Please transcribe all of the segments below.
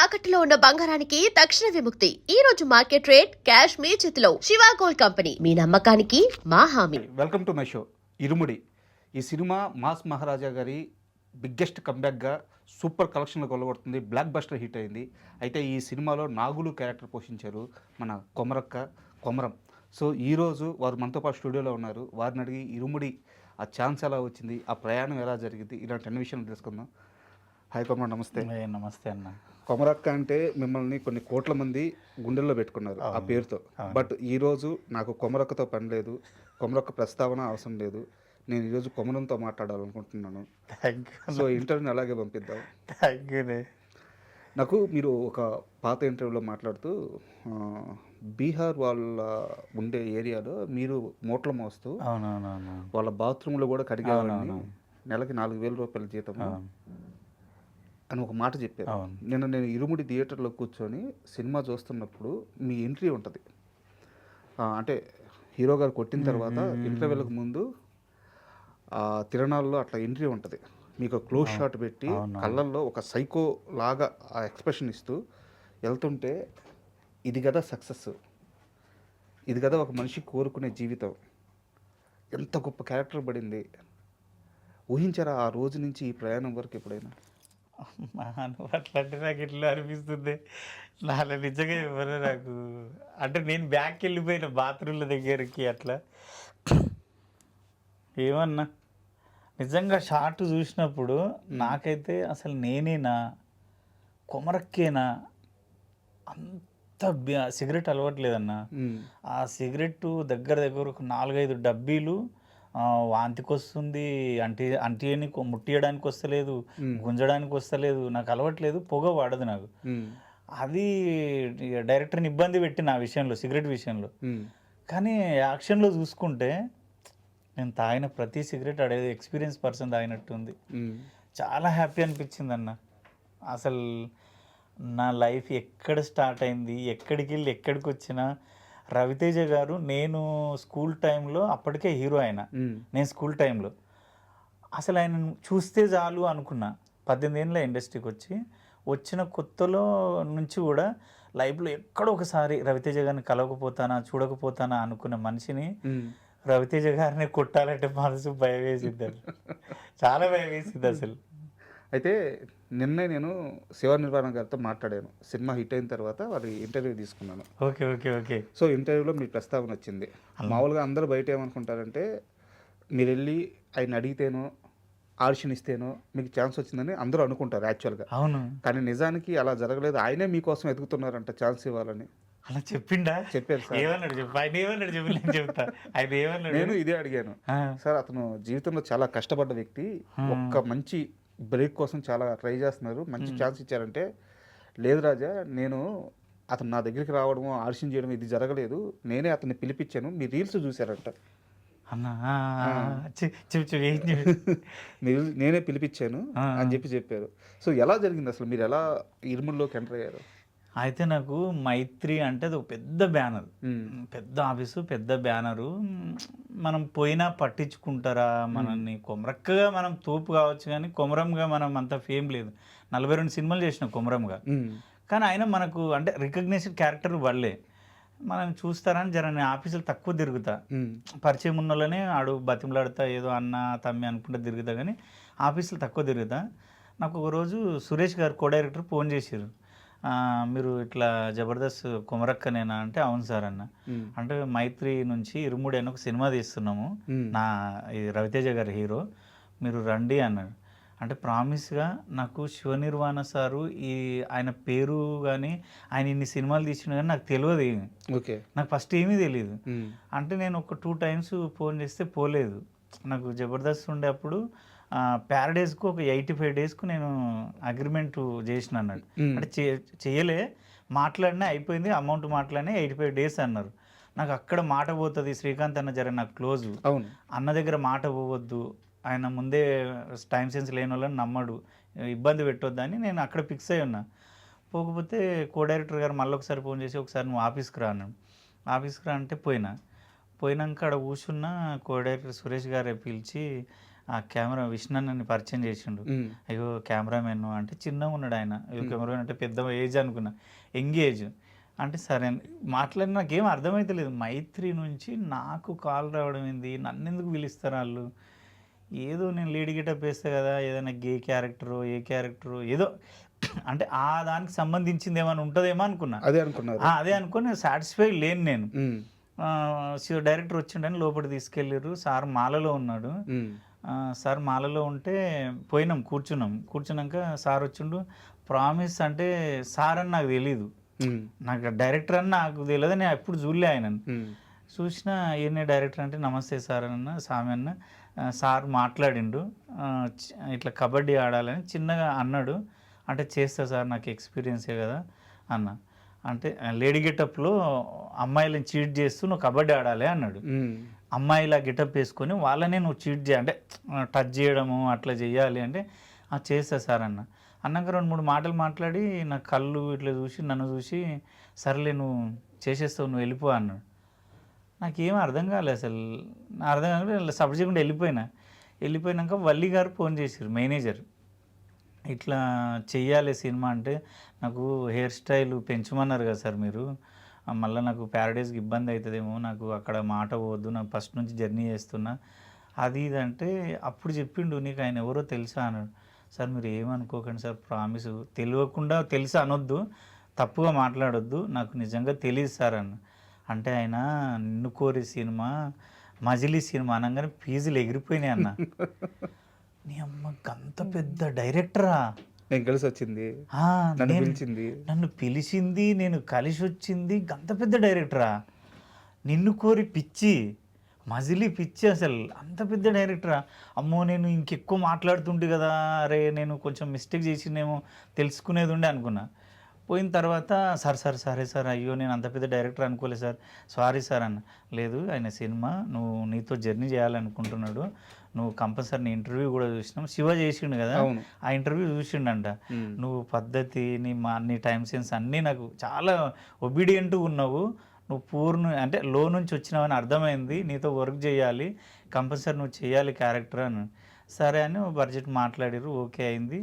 తాకట్టులో ఉన్న బంగారానికి తక్షణ విముక్తి. ఈ రోజు మార్కెట్ రేట్ క్యాష్ మీ చేతిలో. శివ గోల్డ్ కంపెనీ, మీ నమ్మకానికి మా హామీ. Welcome to my show. Irumudi ఈ సినిమా మాస్ మహారాజా గారి బిగ్గెస్ట్ కంబ్యాక్గా సూపర్ కలెక్షన్లు కొలగొడుతుంది. బ్లాక్ బస్టర్ హిట్ అయింది. అయితే ఈ సినిమాలో నాగులు క్యారెక్టర్ పోషించారు మన కొమరం. సో ఈరోజు వారు మనతో పాటు స్టూడియోలో ఉన్నారు. వారిని అడిగి ఇరుముడి ఆ ఛాన్స్ ఎలా వచ్చింది, ఆ ప్రయాణం ఎలా జరిగింది, ఇలాంటి అన్ని విషయాలు తెలుసుకుందాం. హాయ్ కొమరం, నమస్తే. నమస్తే అన్న. కొమరక్క అంటే మిమ్మల్ని కొన్ని కోట్ల మంది గుండెల్లో పెట్టుకున్నారు ఆ పేరుతో. బట్ ఈరోజు నాకు కొమరక్కతో పని లేదు, కొమరక్క ప్రస్తావన అవసరం లేదు. నేను ఈరోజు కొమరంతో మాట్లాడాలనుకుంటున్నాను. సో ఇంటర్వ్యూని అలాగే పంపిద్దాం. Thank you. నాకు మీరు ఒక పాత ఇంటర్వ్యూలో మాట్లాడుతూ బీహార్ వాళ్ళ ఉండే ఏరియాలో మీరు మూటలు మోస్తూ వాళ్ళ బాత్రూంలో కూడా కడిగేవాళ్ళని, నెలకి 4,000 రూపాయల జీతం అని ఒక మాట చెప్పారు. నేను ఇరుముడి థియేటర్లో కూర్చొని సినిమా చూస్తున్నప్పుడు మీ ఎంట్రీ ఉంటుంది. అంటే హీరో గారు కొట్టిన తర్వాత ఇంటర్వెల్కి ముందు తిరణాల్లో అట్లా ఎంట్రీ ఉంటుంది. మీకు క్లోజ్ షాట్ పెట్టి కళ్ళల్లో ఒక సైకో లాగా ఆ ఎక్స్ప్రెషన్ ఇస్తూ వెళ్తుంటే, ఇది కదా సక్సెస్, ఇది కదా ఒక మనిషి కోరుకునే జీవితం, ఎంత గొప్ప క్యారెక్టర్ పడింది. ఊహించారా ఆ రోజు నుంచి ఈ ప్రయాణం వరకు ఎప్పుడైనా? అట్లాంటి నాకు ఇట్లా అనిపిస్తుంది. నాలో నిజంగా ఎవరు నాకు అంటే నేను బ్యాక్కి వెళ్ళిపోయిన బాత్రూమ్ల దగ్గరికి అట్లా ఏమన్నా నిజంగా షార్ట్ చూసినప్పుడు నాకైతే అసలు నేనేనా, కొమరక్కేనా, అంత సిగరెట్ అలవట్లేదన్న. ఆ సిగరెట్ దగ్గర ఒక 4-5 డబ్బీలు వాంతికి వస్తుంది, అంటిని ముట్టియడానికి వస్తలేదు, గుంజడానికి వస్తలేదు, నాకు అలవట్లేదు, పొగ వాడదు నాకు. అది డైరెక్టర్ని ఇబ్బంది పెట్టిన ఆ విషయంలో, సిగరెట్ విషయంలో. కానీ యాక్షన్లో చూసుకుంటే నేను తాగిన ప్రతి సిగరెట్ అడేది ఎక్స్పీరియన్స్ పర్సన్ తాగినట్టుంది. చాలా హ్యాపీ అనిపించింది అన్న. అసలు నా లైఫ్ ఎక్కడ స్టార్ట్ అయింది, ఎక్కడికి వెళ్ళి ఎక్కడికి వచ్చినా రవితేజ గారు, నేను స్కూల్ టైంలో అప్పటికే హీరో ఆయన, నేను స్కూల్ టైంలో అసలు ఆయన చూస్తే చాలు అనుకున్నా. 18 ఏళ్ళ ఇండస్ట్రీకి వచ్చిన కొత్తలో నుంచి కూడా లైఫ్లో ఎక్కడో ఒకసారి రవితేజ గారిని కలవకపోతానా, చూడకపోతానా అనుకున్న మనిషిని రవితేజ గారిని కొట్టాలంటే మనసు భయం వేసింది, చాలా భయం వేసింది అసలు. అయితే నిన్నే నేను శివ నిర్వాణ గారితో మాట్లాడాను. సినిమా హిట్ అయిన తర్వాత వారి ఇంటర్వ్యూ తీసుకున్నాను. ఓకే. సో ఇంటర్వ్యూలో మీ ప్రస్తావన వచ్చింది. మామూలుగా అందరూ బయట ఏమనుకుంటారంటే, మీరు వెళ్ళి ఆయన అడిగితేనో ఆడిషన్ ఇస్తేనో మీకు ఛాన్స్ వచ్చిందని అందరూ అనుకుంటారు యాక్చువల్గా. అవును. కానీ నిజానికి అలా జరగలేదు. ఆయనే మీకోసం ఎదుగుతున్నారంట ఛాన్స్ ఇవ్వాలని. అలా చెప్పిండా? చెప్పారు సార్. నేను ఇదే అడిగాను సార్. అతను జీవితంలో చాలా కష్టపడ్డ వ్యక్తి, ఒక్క మంచి బ్రేక్ కోసం చాలా ట్రై చేస్తున్నారు, మంచి ఛాన్స్ ఇచ్చారంటే, లేదు రాజా, నేను అతను నా దగ్గరికి రావడము, ఆడిషన్ చేయడం ఇది జరగలేదు, నేనే అతన్ని పిలిపించాను, మీ రీల్స్ చూశారంట అన్నా. మీరు నేనే పిలిపించాను అని చెప్పారు. సో ఎలా జరిగింది అసలు, మీరు ఎలా ఇరుముడిలోకి ఎంటర్ అయ్యారు? అయితే నాకు మైత్రి అంటే అది ఒక పెద్ద బ్యానర్, పెద్ద ఆఫీసు, పెద్ద బ్యానరు. మనం పోయినా పట్టించుకుంటారా మనల్ని? కొమరక్కగా మనం తోపు కావచ్చు, కానీ కొమరంగా మనం అంత ఫేమ్ లేదు. 42 సినిమాలు చేసిన కొమరంగా, కానీ ఆయన మనకు అంటే రికగ్నైజ్డ్ క్యారెక్టర్ వాళ్ళే. మనం చూస్తారని నేను ఆఫీసులు తక్కువ తిరుగుతా, పరిచయం ఉన్న వాళ్ళనే ఆడు బతిమలాడుతా, ఏదో అన్న తమ్మి అనుకుంటా తిరుగుతా, కానీ ఆఫీసులు తక్కువ తిరుగుతా. నాకు ఒకరోజు సురేష్ గారు, కో డైరెక్టర్, ఫోన్ చేశారు. మీరు ఇట్లా జబర్దస్త్ కొమరక్కనేనా అంటే, అవును సార్ అన్న. అంటే మైత్రి నుంచి ఇరుముడి అని ఒక సినిమా తీస్తున్నాము, నా ఇది రవితేజ గారి హీరో, మీరు రండి అన్నాడు. అంటే ప్రామిస్గా నాకు శివ నిర్వాణ సారు ఈ ఆయన పేరు కానీ ఆయన ఇన్ని సినిమాలు తీసిన కానీ నాకు తెలియదు ఏమి. ఓకే, నాకు ఫస్ట్ ఏమీ తెలియదు. అంటే నేను ఒక 2 టైమ్స్ ఫోన్ చేస్తే పోలేదు. నాకు జబర్దస్త్ ఉండే అప్పుడు ప్యారడైజ్కు ఒక 85 డేస్కు నేను అగ్రిమెంట్ చేసిన అన్నాడు. అంటే చేయలే, మాట్లాడినా అయిపోయింది, అమౌంట్ మాట్లాడినా 85 డేస్ అన్నారు. నాకు అక్కడ మాట పోతుంది, శ్రీకాంత్ అన్న జర నాకు క్లోజు, అన్న దగ్గర మాట పోవద్దు, ఆయన ముందే టైం సెన్స్ లేని వాళ్ళని నమ్మడు, ఇబ్బంది పెట్టొద్దని నేను అక్కడ ఫిక్స్ అయి ఉన్నా. పోకపోతే కో డైరెక్టర్ గారు మళ్ళీ ఒకసారి ఫోన్ చేసి, ఒకసారి నువ్వు ఆఫీస్కి రా అన్నాడు. ఆఫీస్కి రా అంటే పోయినాక అక్కడ కూర్చున్న కో డైరెక్టర్ సురేష్ గారే పిలిచి, ఆ కెమెరా విష్ణు పరిచయం చేసిండు. అయ్యో కెమెరామెన్ అంటే చిన్నగా ఉన్నాడు ఆయన. అయ్యో కెమెరామెన్ అంటే పెద్ద ఏజ్ అనుకున్నా, యంగ్ ఏజ్. అంటే సరే అని మాట్లాడి నాకేం అర్థమైతలేదు. మైత్రి నుంచి నాకు కాల్ రావడం ఏంది, నన్ను ఎందుకు పిలుస్తారు వాళ్ళు? ఏదో నేను లేడీ గెటప్ వేస్తా కదా, ఏదైనా గే క్యారెక్టరు ఏ క్యారెక్టరు ఏదో అంటే ఆ దానికి సంబంధించింది ఏమైనా ఉంటుందేమో అనుకున్నా. అదే అనుకుని సాటిస్ఫై లేను నేను. డైరెక్టర్ వచ్చిండని లోపలికి తీసుకెళ్ళారు. సార్ మాలలో ఉన్నాడు. సార్ మాలలో ఉంటే పోయినాం, కూర్చున్నాక సార్ వచ్చిండు. ప్రామిస్ అంటే సార్ అని నాకు తెలీదు, నాకు డైరెక్టర్ అని నాకు తెలియదు. నేను ఎప్పుడు చూడలే ఆయనను. చూసిన ఈయనే డైరెక్టర్ అంటే నమస్తే సార్ అన్న, స్వామి అన్న. సార్ మాట్లాడిండు, ఇట్లా కబడ్డీ ఆడాలని చిన్నగా అన్నాడు. అంటే చేస్తా సార్, నాకు ఎక్స్పీరియన్సే కదా అన్న. అంటే లేడీ గెటప్లో అమ్మాయిలను చీట్ చేస్తూ నువ్వు కబడ్డీ ఆడాలి అన్నాడు. అమ్మాయిలా గెటప్ వేసుకొని వాళ్ళనే నువ్వు చీట్ అంటే టచ్ చేయడము అట్లా చేయాలి అంటే చేస్తా సార్ అన్న. అన్నాక 2-3 మాటలు మాట్లాడి నా కళ్ళు ఇట్లా చూసి నన్ను చూసి సర్లే నువ్వు చేసేస్తావు, నువ్వు వెళ్ళిపో అన్నాడు. నాకేం అర్థం కాలేదు అసలు. అర్థం కాకుండా సబ్జెక్ట్ చేయకుండా వెళ్ళిపోయినాక వల్లి గారు ఫోన్ చేశారు, మేనేజర్. ఇట్లా చెయ్యాలి సినిమా అంటే నాకు హెయిర్ స్టైల్ పెంచమన్నారు కదా సార్ మీరు, మళ్ళీ నాకు ప్యారడైజ్కి ఇబ్బంది అవుతుందేమో, నాకు అక్కడ మాట పోవద్దు, నాకు ఫస్ట్ నుంచి జర్నీ చేస్తున్నా అది ఇది అంటే అప్పుడు చెప్పిండు, నీకు ఆయన ఎవరో తెలుసా అన్నాడు. సార్ మీరు ఏమనుకోకండి సార్, ప్రామిస్ తెలియకుండా తెలుసా అనొద్దు, తప్పుగా మాట్లాడొద్దు, నాకు నిజంగా తెలియదు సార్ అన్న. అంటే ఆయన నిన్ను కోరి సినిమా మజిలీ సినిమా అనగానే ఫీజులు ఎగిరిపోయినాయి అన్న. నీ అమ్మకి అంత పెద్ద డైరెక్టరా, నేను కలిసి వచ్చింది, నన్ను పిలిచింది, నేను కలిసి వచ్చింది, అంత పెద్ద డైరెక్టరా, నిన్ను కోరి పిచ్చి మజిలీ పిచ్చి, అసలు అంత పెద్ద డైరెక్టరా. అమ్మో నేను ఇంకెక్కువ మాట్లాడుతుంటే కదా, అరే నేను కొంచెం మిస్టేక్ చేసిందేమో తెలుసుకునేది ఉండే అనుకున్నా. పోయిన తర్వాత సరే సార్ అయ్యో నేను అంత పెద్ద డైరెక్టర్ అనుకోలేదు సార్, సారీ సార్ అన్న. లేదు ఆయన సినిమా నువ్వు నీతో జర్నీ చేయాలనుకుంటున్నాడు, నువ్వు కంపల్సరీ నీ ఇంటర్వ్యూ కూడా చూసినాం, శివ చేసిండు కదా ఆ ఇంటర్వ్యూ చూసిండంట. నువ్వు పద్ధతి నీ టైం సెన్స్ అన్నీ నాకు చాలా ఒబీడియంట్ ఉన్నావు, నువ్వు పూర్ణ అంటే లో నుంచి వచ్చినావని అర్థమైంది, నీతో వర్క్ చేయాలి, కంపల్సరీ నువ్వు చేయాలి క్యారెక్టర్ అని. సరే అని బడ్జెట్ మాట్లాడారు, ఓకే అయింది.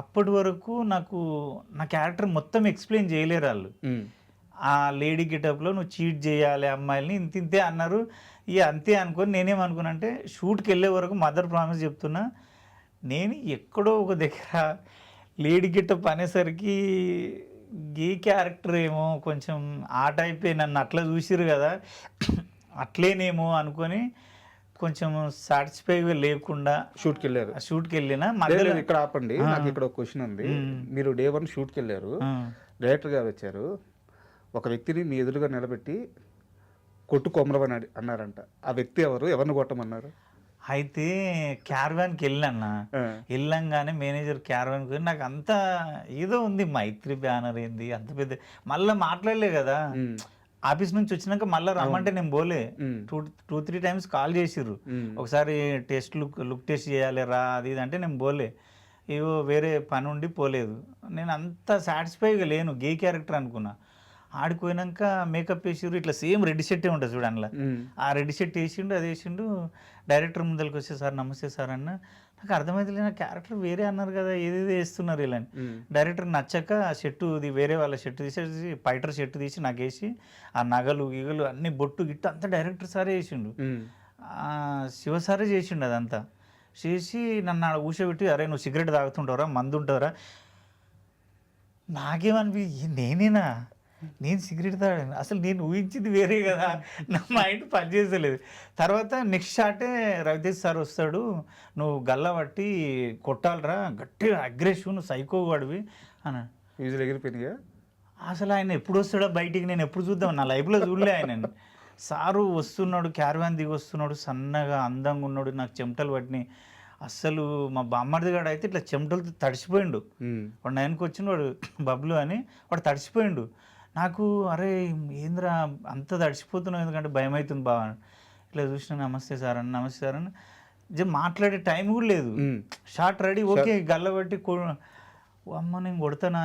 అప్పటి వరకు నాకు నా క్యారెక్టర్ మొత్తం ఎక్స్ప్లెయిన్ చేయలేరు వాళ్ళు. ఆ లేడీ గెటప్లో నువ్వు చీట్ చేయాలి అమ్మాయిల్ని ఇంతే అన్నారు. ఇక అంతే అనుకొని నేనేమనుకున్నా అంటే షూట్కి వెళ్ళే వరకు మదర్ ప్రామిస్ చెప్తున్నా, నేను ఎక్కడో ఒక దగ్గర లేడీ గెటప్ అనేసరికి గే క్యారెక్టర్ ఏమో కొంచెం ఆ టైపే, నన్ను అట్లా చూసిరు కదా అట్లేనేమో అనుకొని కొంచెం సాటిస్ఫైగా లేకుండా షూట్కి వెళ్ళినా మధ్యలో. ఇక్కడ ఆపండి, నాకు ఇక్కడ ఒక క్వశ్చన్ ఉంది. మీరు డే 1 షూట్కి వెళ్ళారు, డైరెక్టర్ గారు వచ్చారు, ఒక వ్యక్తిని మీ ఎదురుగా నిలబెట్టి కొట్టు కొమరవని అన్నారంట. ఆ వ్యక్తి ఎవరిని కొట్టమన్నారు? అయితే క్యారవాన్కి వెళ్ళంగానే మేనేజర్ క్యారవాన్కి నాకు అంతా ఏదో ఉంది, మైత్రి బ్యానర్ ఏంది అంత పెద్ద, మళ్ళీ మాట్లాడలే కదా. ఆఫీస్ నుంచి వచ్చినాక మళ్ళీ రమ్మంటే నేను పోలే. 2-3 టైమ్స్ కాల్ చేసిర్రు, ఒకసారి లుక్ టెస్ట్ చేయాలి రా అది ఇది అంటే నేను పోలే, ఏవో వేరే పని ఉండి పోలేదు. నేను అంత సాటిస్ఫైగా లేను, గే క్యారెక్టర్ అనుకున్నా. ఆడిపోయినాక మేకప్ వేసిర్రు, ఇట్లా సేమ్ రెడ్ షర్టే ఉంటుంది చూడు అందులో, ఆ రెడ్ షర్ట్ వేసిండు, అది వేసిండు. డైరెక్టర్ ముందరికి వచ్చే సార్ నమస్తే సార్ అన్న. నాకు అర్థమైతే నా క్యారెక్టర్ వేరే అన్నారు కదా, ఏదేదో వేస్తున్నారు ఇలా. డైరెక్టర్ నచ్చక షర్టు వేరే వాళ్ళ షర్టు తీసేసి పైటర్ షర్టు తీసి నాకు వేసి ఆ నగలు గిగలు అన్ని బొట్టు గిట్టు అంతా డైరెక్టర్ సారే వేసిండు, శివ సారే చేసిండు. అదంతా చేసి నన్ను ఆడ కూర్చోబెట్టి, అరే నువ్వు సిగరెట్ తాగుతుంటావురా, మందు ఉంటావురా. నాకేమనిపి నేనేనా, నేను సిగరెట్ తాగాను, అసలు నేను ఊహించింది వేరే కదా, నా మైండ్ పనిచేసలేదు. తర్వాత నెక్స్ట్ షాటే రవితేజ్ సార్ వస్తాడు, నువ్వు గల్ల పట్టి కొట్టాలరా, గట్టిగా అగ్రెసివ్, నువ్వు సైకో వాడివి అన్నాడు. ఫీజులు ఎగిరిపోయినాయా? అసలు ఆయన ఎప్పుడు వస్తాడో బయటికి, నేను ఎప్పుడు చూద్దాం, నా లైఫ్లో చూడలే ఆయన. సారు వస్తున్నాడు, క్యారవాన్ దిగి వస్తున్నాడు, సన్నగా అందంగా ఉన్నాడు, నాకు చెమటలు పట్టినాయి. అస్సలు మా బామ్మర్ది గాడు అయితే ఇట్లా చెమటలతో తడిసిపోయిండు. వాడు 9కి వచ్చిన వాడు బబ్లు అని, వాడు తడిసిపోయిండు. నాకు అరే ఏంద్రా అంత తడిసిపోతున్నావు, ఎందుకంటే భయం అవుతుంది బాగా. ఇట్లా చూసిన నమస్తే సార్ అని, నమస్తే సార్ అని మాట్లాడే టైం కూడా లేదు. షార్ట్ రెడీ, ఓకే గల్లబట్టి అమ్మ నేను కొడతానా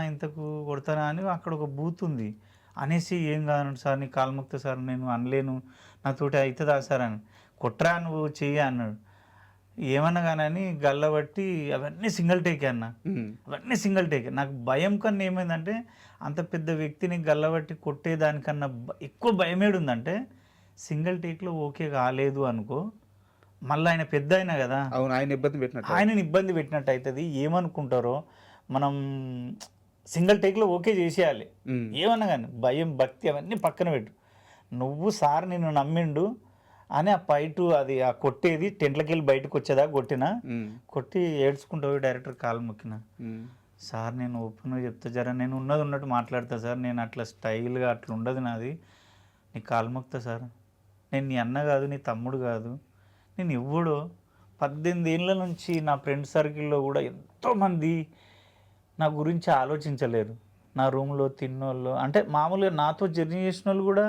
అని అక్కడ ఒక బూత్ ఉంది అనేసి, ఏం కాదు సార్ నీ కాల్మొక్తా సార్, నేను అనలేను, నాతోటి అవుతుందా సార్ అని. కొట్రా నువ్వు చెయ్యి అన్నాడు. ఏమన్నా కానీ గల్లబట్టి అవన్నీ సింగిల్ టేకే అన్న, అవన్నీ సింగిల్ టేకే. నాకు భయం కన్నా ఏమైందంటే అంత పెద్ద వ్యక్తిని గల్లబట్టి కొట్టేదానికన్నా ఎక్కువ భయం ఏడుందంటే సింగిల్ టేక్లో ఓకే కాలేదు అనుకో, మళ్ళీ ఆయన పెద్ద అయినా కదా, అవును, ఆయన ఇబ్బంది పెట్టినట్టు, ఆయనని ఇబ్బంది పెట్టినట్టు అవుతుంది. ఏమనుకుంటారో మనం సింగిల్ టేక్లో ఓకే చేసేయాలి. ఏమన్నా కానీ భయం భక్తి అవన్నీ పక్కన పెట్టు. నువ్వు సార్ నిన్ను నమ్మిండు అని ఆ ఫైటు అది ఆ కొట్టేది టెంట్లకి వెళ్ళి బయటకు వచ్చేదా కొట్టినా, కొట్టి ఏడ్చుకుంటూ పోయి డైరెక్టర్ కాలు మొక్కిన, సార్ నేను ఓపెన్గా చెప్తా, జరా నేను ఉన్నది ఉన్నట్టు మాట్లాడతా సార్, నేను అట్లా స్టైల్గా అట్లా ఉండదు నాది, నీ కాలు మొక్తా సార్, నేను నీ అన్న కాదు నీ తమ్ముడు కాదు, నేను ఎవ్వడో 18 ఏళ్ళ నుంచి నా ఫ్రెండ్ సర్కిల్లో కూడా ఎంతోమంది నా గురించి ఆలోచించలేరు. నా రూమ్లో తిన్నోళ్ళు అంటే మామూలుగా నాతో జర్నీ చేసిన వాళ్ళు కూడా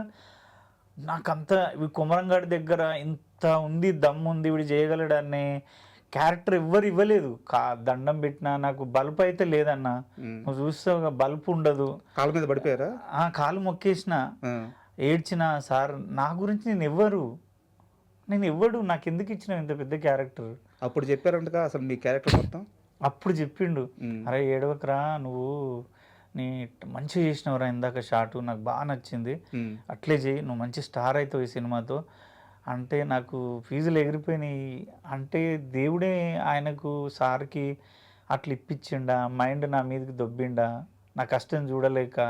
నాకంత ఇవి కొమరంగాడి దగ్గర ఇంత ఉంది, దమ్ము ఉంది, వీడు చేయగలడనే క్యారెక్టర్ ఎవ్వరు ఇవ్వలేదు. దండం పెట్టినా నాకు బల్బ్ అయితే లేదన్న, నువ్వు చూస్తావు బల్బ్ ఉండదు. కాళ్ళ మీద పడిపోయారా? కాలు మొక్కేసిన, ఏడ్చిన, సార్ నా గురించి నేను ఎవ్వడు నాకు ఎందుకు ఇచ్చిన ఇంత పెద్ద క్యారెక్టర్. అప్పుడు చెప్పారంటగా అసలు మీ క్యారెక్టర్ మొత్తం? అప్పుడు చెప్పిండు, అరే ఏడవకరా నువ్వు, నీ మంచిగా చేసినవరా ఇందాక షాటు నాకు బాగా నచ్చింది, అట్లే చేయి, నువ్వు మంచి స్టార్ అవుతావు ఈ సినిమాతో అంటే. నాకు ఫీజులు ఎగిరిపోయినాయి అంటే దేవుడే ఆయనకు సార్కి అట్లా ఇప్పించిండా, మైండ్ నా మీదకి దొబ్బిండా, నా కష్టం చూడలేక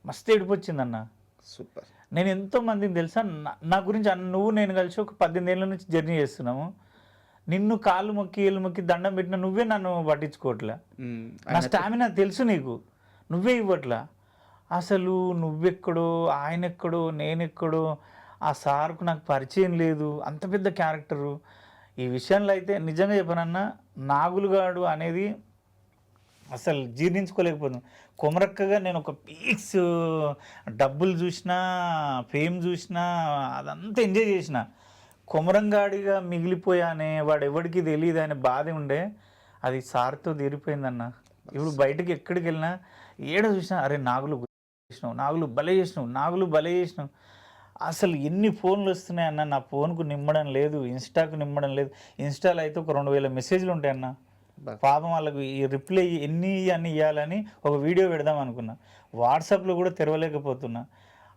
మస్తు ఏడిపొచ్చిందన్న. సూపర్. నేను ఎంతోమందిని తెలుసా నా గురించి నువ్వు నేను కలిసి ఒక 18 ఏళ్ళ నుంచి జర్నీ చేస్తున్నాము, నిన్ను కాళ్ళు మొక్కి ఏళ్ళు మొక్కి దండం పెట్టిన నువ్వే నన్ను పట్టించుకోవట్లే, నా స్టామినా తెలుసు నీకు, నువ్వే ఇవ్వట్లా. అసలు నువ్వెక్కడో ఆయన ఎక్కడో నేనెక్కడో, ఆ సార్కు నాకు పరిచయం లేదు, అంత పెద్ద క్యారెక్టరు. ఈ విషయంలో అయితే నిజంగా చెప్పనన్నా నాగులుగాడు అనేది అసలు జీర్ణించుకోలేకపోతున్నాను. కొమరక్కగా నేను ఒక పీక్స్ డబ్బులు చూసినా ఫేమ్ చూసినా అదంతా ఎంజాయ్ చేసిన, కొమరంగాడిగా మిగిలిపోయానే, వాడు ఎవరికి తెలియదు అనే బాధ ఉండే, అది సార్తో తీరిపోయిందన్న. ఇప్పుడు బయటకు ఎక్కడికి వెళ్ళినా ఏడ చూసినా అరే నాగులు చేసినావు, నాగులు భలే చేసినావు, నాగులు భలే చేసినావు. అసలు ఎన్ని ఫోన్లు వస్తున్నాయి అన్న, నా ఫోన్కు నిమ్మడం లేదు, ఇన్స్టాకు నిమ్మడం లేదు. ఇన్స్టాలో అయితే ఒక 2000 మెసేజ్లు ఉంటాయి అన్న. పాపం వాళ్ళకు ఈ రిప్లై అన్నీ ఇవ్వాలని ఒక వీడియో పెడదాం అనుకున్నా, వాట్సాప్లో కూడా తెరవలేకపోతున్నా.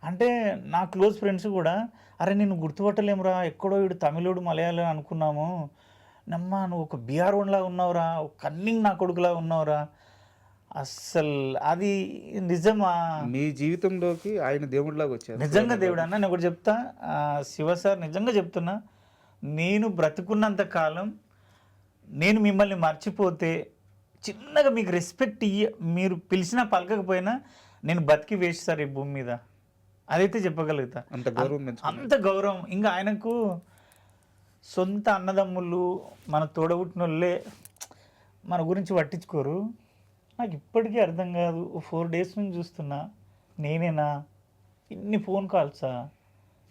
అంటే నా క్లోజ్ ఫ్రెండ్స్ కూడా అరే నిన్ను గుర్తుపట్టలేమురా, ఎక్కడో వీడు తమిళుడు మలయాళం అనుకున్నాము, నమ్మా నువ్వు ఒక బీఆర్ వన్లా ఉన్నావురా, ఒక కన్నింగ్ నా కొడుకులా ఉన్నావురా. అస్సలు అది నిజమా? మీ జీవితంలోకి ఆయన దేవుడిలాగా వచ్చారు. నిజంగా దేవుడు అన్న. నేను ఒకటి చెప్తా, శివ సార్ నిజంగా చెప్తున్నా, నేను బ్రతుకున్నంత కాలం నేను మిమ్మల్ని మర్చిపోతే చిన్నగా మీకు రెస్పెక్ట్ మీరు పిలిచినా పలకకపోయినా నేను బతికి వేస్ట్ సార్ ఈ భూమి మీద, అదైతే చెప్పగలుగుతా. అంత గౌరవం. ఇంకా ఆయనకు సొంత అన్నదమ్ములు మన తోడబుట్టినోళ్ళే మన గురించి పట్టించుకోరు. నాకు ఇప్పటికీ అర్థం కాదు, 4 days నుంచి చూస్తున్నా, నేనేనా ఇన్ని ఫోన్ కాల్సా,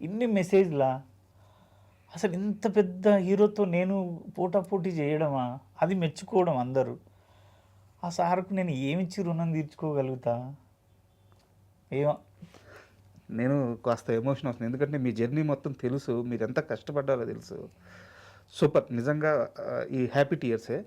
ఇన్ని మెసేజ్లా, అసలు ఇంత పెద్ద హీరోతో నేను పోటాపోటీ చేయడమా, అది మెచ్చుకోవడం అందరూ. ఆ సార్కు నేను ఏమిచ్చి రుణం తీర్చుకోగలుగుతా ఏమో. నేను కాస్త ఎమోషన్ అవుతుంది, ఎందుకంటే మీ జర్నీ మొత్తం తెలుసు, మీరు ఎంత కష్టపడ్డారో తెలుసు. సూపర్. నిజంగా ఈ హ్యాపీ టీయర్సే.